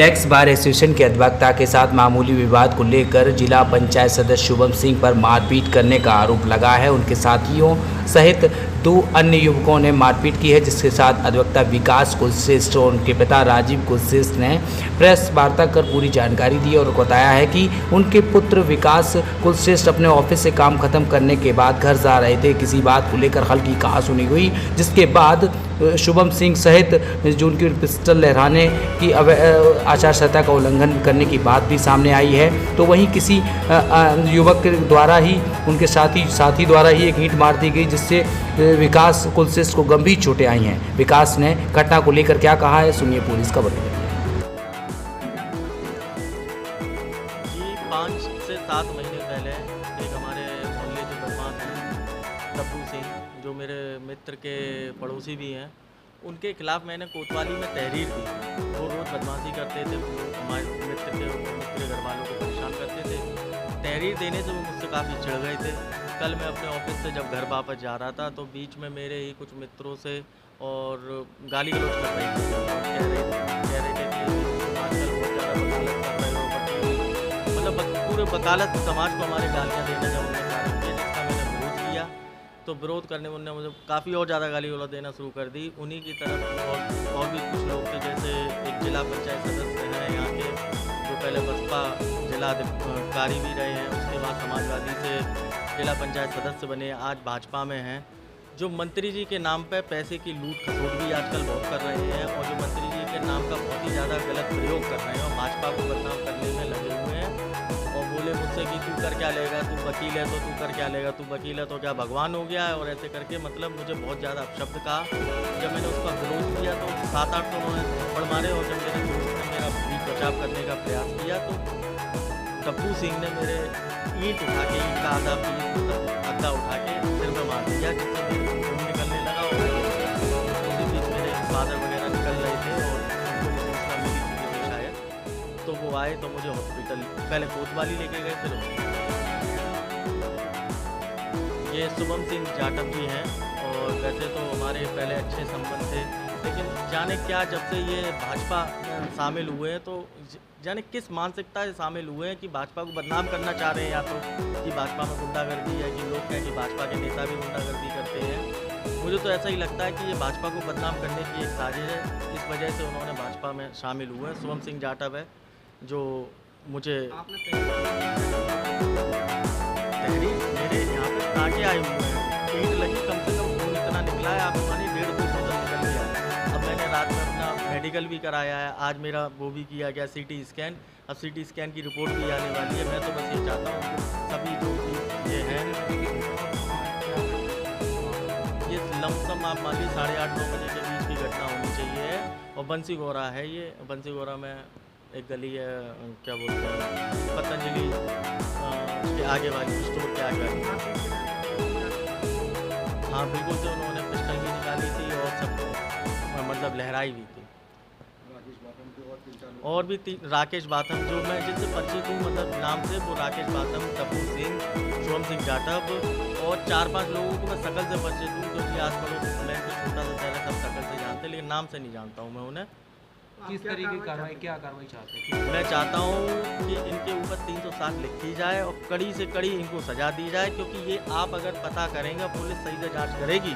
Tax bar association के अधिवक्ता के साथ मामूली विवाद को लेकर जिला पंचायत सदस्य शुभम सिंह पर मारपीट करने का आरोप लगा है। उनके साथियों सहित 2 अन्य युवकों ने मारपीट की है, जिसके साथ अधिवक्ता विकास कुलश्रेष्ठ और उनके पिता राजीव कुलश्रेष्ठ ने प्रेस वार्ता कर पूरी जानकारी दी और बताया है कि उनके पुत्र विकास कुलश्रेष्ठ अपने ऑफिस से काम खत्म करने के बाद घर जा रहे थे। किसी बात को लेकर हल्की कहासुनी हुई, जिसके बाद शुभम सिंह सहित जो उनकी पिस्टल लहराने की आचार संहिता का उल्लंघन करने की बात भी सामने आई है। तो वहीं किसी युवक के द्वारा ही उनके साथी द्वारा ही एक ईंट मार दी गई, जिससे विकास कुलश्रेष्ठ को गंभीर चोटें आई हैं। विकास ने घटना को लेकर क्या कहा है, सुनिए पूरी इस खबर में। जी 5 से 7 महीने पहले एक हमारे मोहल्ले के बदमाश हैं डब्बू सिंह, जो मेरे मित्र के पड़ोसी भी हैं, उनके खिलाफ मैंने कोतवाली में तहरीर दी। वो रोज़ बदमाशी करते थे, हमारे मित्र के घर वालों को परेशान करते थे। तहरीर देने से वो मुझसे काफ़ी चिढ़ गए थे। कल मैं अपने ऑफिस से जब घर वापस जा रहा था तो बीच में मेरे ही कुछ मित्रों से और गाली गलौज कर रहे थे और कह रहे थे कि आजकल बहुत ज़्यादा वकालत कर रहे हो, मतलब पूरे वकालत समाज को हमारे गालियाँ देना जब उन्होंने प्रारंभ किया, जिसका मैंने विरोध किया। तो विरोध करने में उन्होंने मुझे काफ़ी और ज़्यादा गाली गलौज देना शुरू कर दी। उन्हीं की तरफ और भी कुछ लोग थे, जैसे एक जिला पंचायत सदस्य हैं यहाँ के, जो पहले बसपा जिला अधिकारी भी रहे हैं, उसके बाद समाजवादी से जिला पंचायत सदस्य बने, आज भाजपा में हैं, जो मंत्री जी के नाम पे पैसे की लूट खसोट भी आजकल बहुत कर रहे हैं और जो मंत्री जी के नाम का बहुत ही ज़्यादा गलत प्रयोग कर रहे हैं और भाजपा को बदनाम करने में लगे हुए हैं। और बोले मुझसे कि तू कर क्या लेगा, तू वकील है तो तू कर क्या लेगा, तू वकील है तो क्या भगवान हो गया है, और ऐसे करके मतलब मुझे बहुत ज़्यादा अपशब्द कहा। जब मैंने उसका विरोध किया तो 7-8 तो उन्होंने थप्पड़ मारे और जब मेरे दोस्त ने मेरा बीच बचाव करने का प्रयास किया तो डब्बू सिंह ने मेरे ईंट उठा के, ईंट का आधा पीस अद्दा उठा के सिर में मार दिया, जिससे मेरे खून निकलने लगा और उसी बीच मेरे फादर वगैरह निकल रहे थे और उनको भी सूचना मिली थी शायद, तो वो आए तो मुझे हॉस्पिटल पहले कोतवाली लेके गए, फिर ये शुभम सिंह जाटव जी हैं और वैसे तो हमारे पहले अच्छे संबंध थे, लेकिन जाने क्या जब से ये भाजपा शामिल हुए हैं तो जाने किस मानसिकता से शामिल हुए हैं कि भाजपा को बदनाम करना चाह रहे हैं, या तो कि भाजपा में गुंडागर्दी है, कि लोग कहें कि भाजपा के नेता भी गुंडागर्दी करते हैं। मुझे तो ऐसा ही लगता है कि ये भाजपा को बदनाम करने की एक साजिश है, इस वजह से उन्होंने भाजपा में शामिल हुए हैं। शुभम सिंह जाटव है जो मुझे तहरीर मेरे यहाँ पे टाँके आए हुए हैं, ईंट लगी, कम से कम खून इतना निकला है, आप मानिए 1.5-2 बोतल निकल गया। अब मैंने रात में अपना मेडिकल भी कराया है, आज मेरा वो भी किया गया CT स्कैन, अब CT स्कैन की रिपोर्ट भी आने वाली है। मैं तो बस ये चाहता हूँ कि सभी जो भी ये हैं, ये लमसम आप मानिए 8:30-9 बजे के बीच की घटना होनी चाहिए है। और बंसी गोरा है, ये बंसी गोरा में एक गली है, क्या बोलते हैं, पतंजलि के आगे वाली स्टोर के आगे वाली। हाँ बिल्कुल, से उन्होंने पिस्टल भी निकाली थी और सब मतलब लहराई भी थी। और भी राकेश बाथम, जो मैं जिनसे परिचित हूँ मतलब नाम से, वो राकेश बाथम, डब्बू सिंह, शुभम सिंह जाटव और 4-5 लोगों को मैं शकल से परिचित हूँ, क्योंकि आस पड़ोस मैं इनको छोटा सा शहर है, सब शकल से जानते हैं, लेकिन नाम से नहीं जानता हूँ मैं उन्हें। किस तरीके की कार्रवाई चाहते हैं? मैं चाहता हूँ कि इनके ऊपर 307 लिखी जाए और कड़ी से कड़ी इनको सजा दी जाए, क्योंकि ये आप अगर पता करेंगे, पुलिस सही से जांच करेगी,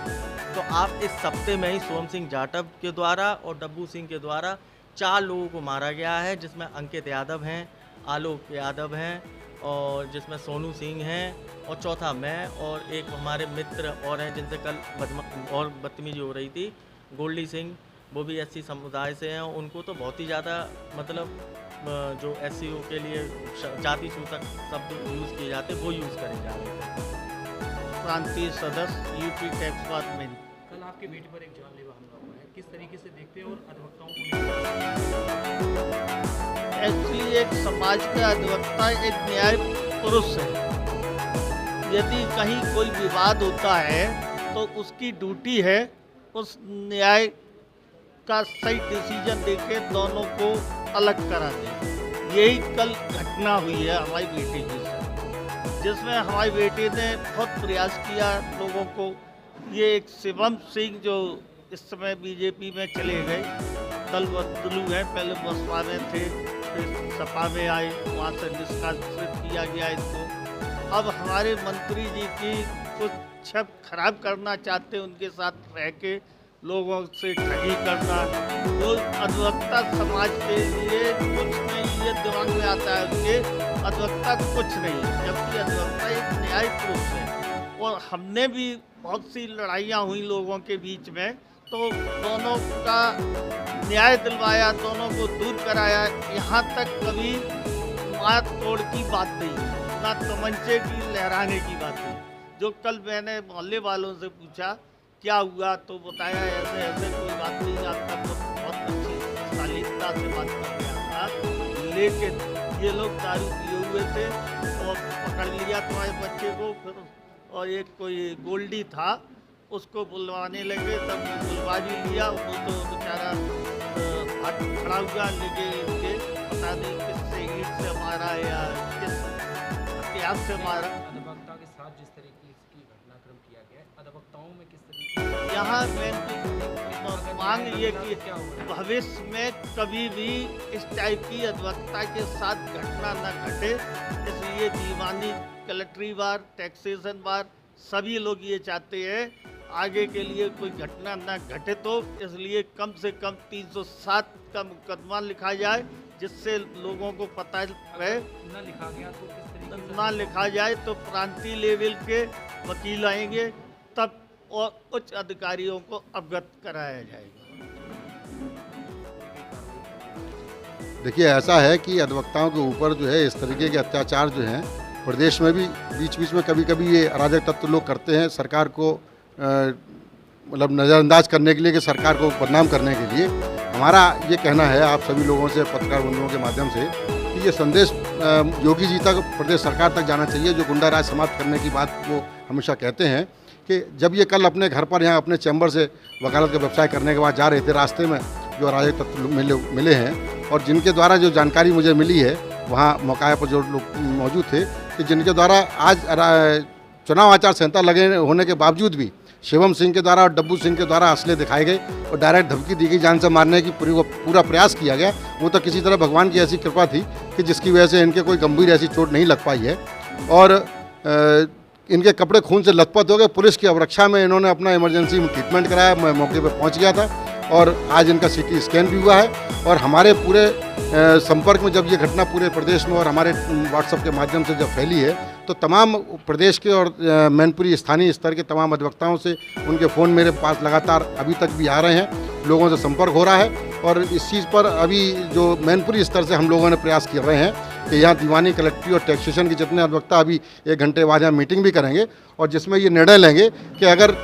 तो आप इस सप्ताह में ही शुभम सिंह जाटव के द्वारा और डब्बू सिंह के द्वारा 4 लोगों को मारा गया है, जिसमें अंकित यादव हैं, आलोक यादव हैं और जिसमें सोनू सिंह हैं और चौथा मैं और एक हमारे मित्र और हैं जिनसे कल बदतमीजी हो रही थी, गोल्डी सिंह, वो भी SC समुदाय से हैं। उनको तो बहुत ही ज़्यादा मतलब जो SCO के लिए जाति सूचक शब्द यूज़ किए जाते वो यूज़ करे जा रहे थे। प्रांतीय सदस्य UP टैक्स बार में। कल आपके बेटे पर एक जानलेवा हमला हुआ है, किस तरीके से देखते हैं और अधिवक्ताओं को? एक्चुअली एक समाज का अधिवक्ता एक न्याय पुरुष है। यदि कहीं कोई विवाद होता है तो उसकी ड्यूटी है उस न्याय का सही डिसीजन देके दोनों को अलग करा दे। यही कल घटना हुई है हमारी बेटी के साथ, जिसमें हमारी बेटी ने बहुत प्रयास किया लोगों को। ये एक शुभम सिंह जो इस समय बीजेपी में चले गए, दल बदलू हैं, पहले बसपा में थे, फिर सपा में आए, वहाँ से निष्कासित किया गया इनको। अब हमारे मंत्री जी की कुछ छप खराब करना चाहते हैं, उनके साथ रह के लोगों से ठगी करना। तो अधिवक्ता समाज के लिए कुछ नहीं, ये दिमाग में आता है उनके, अधिवक्ता कुछ नहीं, जबकि अधिवक्ता एक न्याय पुरुष है। और हमने भी बहुत सी लड़ाइयाँ हुई लोगों के बीच में, तो दोनों का न्याय दिलवाया, दोनों को दूर कराया। यहाँ तक कभी मार तोड़ की बात नहीं हुई, ना तमंचे की लहराने की बात हुई। जो कल मैंने मोहल्ले वालों से पूछा क्या हुआ, तो बताया ऐसे ऐसे कोई बात नहीं, आपका तो बहुत अच्छी शालीनता से बात कर रहा था, लेकिन ये लोग दारू पिए हुए थे और पकड़ लिया तुम्हारे बच्चे को। फिर और एक कोई गोल्डी था, उसको बुलवाने लगे, तब बुलवा भी लिया। वो तो बेचारा हट खड़ा हुआ, लेकिन इनके पता नहीं किससे ईंट से मारा या किस हथियार से मारा। अधिवक्ता के साथ जिस तरीके की घटनाक्रम किया गया है, अधिवक्ताओं में किस तरीके यहाँ मेन मांग ये कि भविष्य में कभी भी इस टाइप की अधिवक्ता के साथ घटना न घटे, इसलिए दीवानी, कलेक्ट्री बार, टैक्सेशन बार सभी लोग ये चाहते हैं आगे के लिए कोई घटना न घटे। तो इसलिए कम से कम 307 का मुकदमा लिखा जाए, जिससे लोगों को पता रहे। न लिखा गया तो किस तरीके से ना लिखा जाए तो प्रांतीय लेवल के वकील आएंगे, तब और उच्च अधिकारियों को अवगत कराया जाएगा। देखिए, ऐसा है कि अधिवक्ताओं के ऊपर जो है इस तरीके के अत्याचार जो हैं प्रदेश में भी बीच बीच में कभी कभी ये अराजक तत्व लोग करते हैं, सरकार को मतलब नज़रअंदाज करने के लिए, कि सरकार को बदनाम करने के लिए। हमारा ये कहना है आप सभी लोगों से, पत्रकार बंधुओं के माध्यम से, कि ये संदेश योगी जी तक, प्रदेश सरकार तक जाना चाहिए, जो गुंडा राज समाप्त करने की बात वो हमेशा कहते हैं। कि जब ये कल अपने घर पर यहाँ अपने चैम्बर से वकालत का व्यवसाय करने के बाद जा रहे थे, रास्ते में जो अराजक तत्व मिले हैं, और जिनके द्वारा जो जानकारी मुझे मिली है, वहाँ मौका पर जो लोग मौजूद थे, कि जिनके द्वारा आज चुनाव आचार संहिता लगे होने के बावजूद भी शिवम सिंह के द्वारा और डब्बू सिंह के द्वारा असले दिखाए गए और डायरेक्ट धमकी दी गई, जान से मारने की पूरा प्रयास किया गया। वो तो किसी तरह भगवान की ऐसी कृपा थी कि जिसकी वजह से इनके कोई गंभीर ऐसी चोट नहीं लग पाई है। और इनके कपड़े खून से लथपथ हो गए। पुलिस की अवरक्षा में इन्होंने अपना इमरजेंसी में ट्रीटमेंट कराया, मैं मौके पर पहुँच गया था, और आज इनका CT स्कैन भी हुआ है। और हमारे पूरे संपर्क में जब ये घटना पूरे प्रदेश में और हमारे व्हाट्सएप के माध्यम से जब फैली है, तो तमाम प्रदेश के और मैनपुरी स्थानीय स्तर के तमाम अधिवक्ताओं से उनके फ़ोन मेरे पास लगातार अभी तक भी आ रहे हैं, लोगों से संपर्क हो रहा है। और इस चीज़ पर अभी जो मैनपुरी स्तर से हम लोगों ने प्रयास कर रहे हैं कि यहाँ दीवानी, कलेक्ट्री और टैक्सेशन के जितने अधिवक्ता अभी 1 घंटे बाद यहाँ मीटिंग भी करेंगे, और जिसमें ये निर्णय लेंगे कि अगर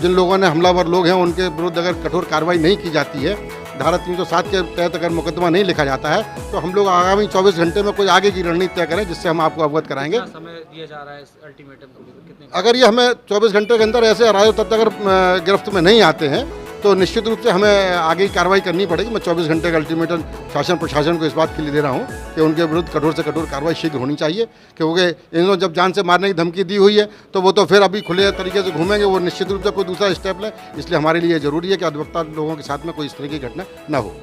जिन लोगों ने हमलावर लोग हैं उनके विरुद्ध अगर कठोर कार्रवाई नहीं की जाती है, धारा 307 के तहत अगर मुकदमा नहीं लिखा जाता है, तो हम लोग आगामी 24 घंटे में कोई आगे की रणनीति तय करें, जिससे हम आपको अवगत कराएंगे। समय दिया जा रहा है इस अल्टीमेटम को लेकर? कितने? अगर ये हमें 24 घंटे के अंदर ऐसे अराजक तत्व अगर गिरफ्त में नहीं आते हैं, तो निश्चित रूप से हमें आगे की कार्रवाई करनी पड़ेगी। मैं 24 घंटे का अल्टीमेटम शासन प्रशासन को इस बात के लिए दे रहा हूँ कि उनके विरुद्ध कठोर से कठोर कार्रवाई शीघ्र होनी चाहिए, क्योंकि इन्होंने जब जान से मारने की धमकी दी हुई है, तो वो तो फिर अभी खुले तरीके से घूमेंगे, वो निश्चित रूप से कोई दूसरा स्टेप लें। इसलिए हमारे लिए ज़रूरी है कि अधिवक्ता लोगों के साथ में कोई इस तरह की घटना न हो।